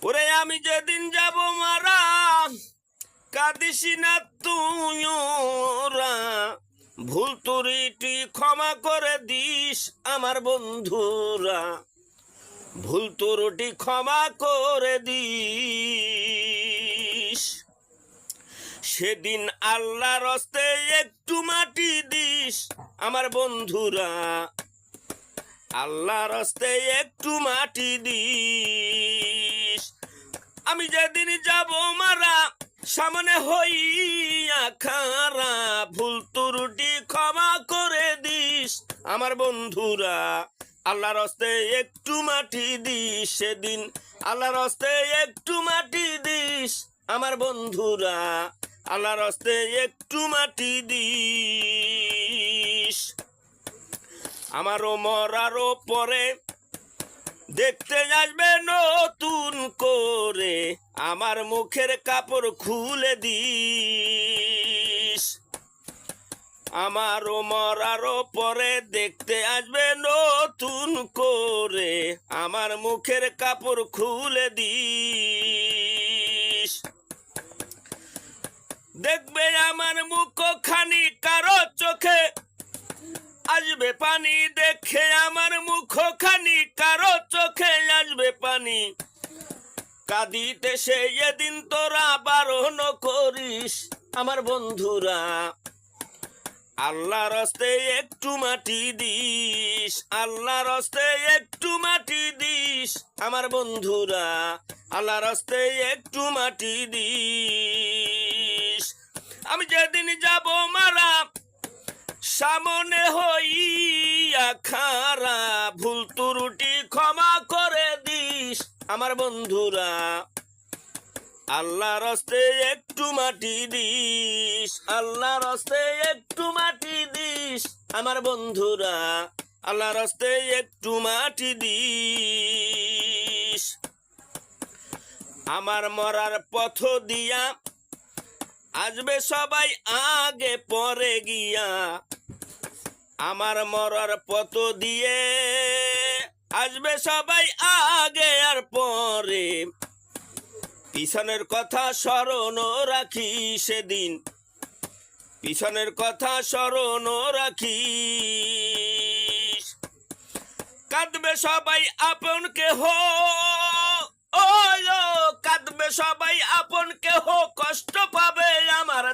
ওরে আমি যেদিন যাব মারা, কাঁদিস না তুই ওরা, ভুল ত্রুটি ক্ষমা করে দিস আমার বন্ধুরা, ভুল ত্রুটি ক্ষমা করে দিস। সেদিন আল্লাহর হস্তে একটু মাটি দিস আমার বন্ধুরা, আল্লাহর হস্তে একটু মাটি দিস। আমি যেদিন যাব মারা, সামনে হইয়া খারা, ভুল ত্রুটি ক্ষমা করে দিস আমার বন্ধুরা, আল্লাহর হস্তে একটু মাটি দিস। সেদিন আল্লাহর হস্তে একটু মাটি দিস আমার বন্ধুরা, আল্লাহর হস্তে একটু মাটি দিস। আমারও মরারও পরে দেখতে আসবে নতুন করে, আমার মুখের কাপড় খুলে দিস। আমারও মরারও পরে দেখতে আসবে নতুন করে, আমার মুখের কাপড় খুলে দিস। দেখবে আমার মুখ খানি কারো চোখে আসবে পানি, দেখে আমার মুখ খানি কারো চোখে আসবে পানি, কাঁদিতে সে এদিন তোরা বারণ করিস আমার বন্ধুরা, আল্লাহর হস্তে একটু মাটি দিস, আল্লাহর হস্তে একটু মাটি দিস আমার বন্ধুরা, আল্লাহর হস্তে একটু মাটি দিস। আমি যেদিন যাব মারা, সামনে হইয়া খারা, ভুল ত্রুটি ক্ষমা করে দিস আমার বন্ধুরা, আল্লাহর হস্তে একটু মাটি দিস, আল্লাহর হস্তে একটু মাটি দিস আমার বন্ধুরা, আল্লাহর হস্তে একটু মাটি দিস। আমার মরার পথ দিয়া আসবে সবাই আগে পরে গিয়া, আমার মরার পথ দিয়ে আসবে সবাই আগে আর পরে, পিছনের কথা স্মরণ রাখি সেদিন, পিছনের কথা স্মরণ রাখিস। কাঁদবে সবাই আপন কেহ, ও কাঁদবে সবাই আপন কেহ, কষ্ট পাবে আমার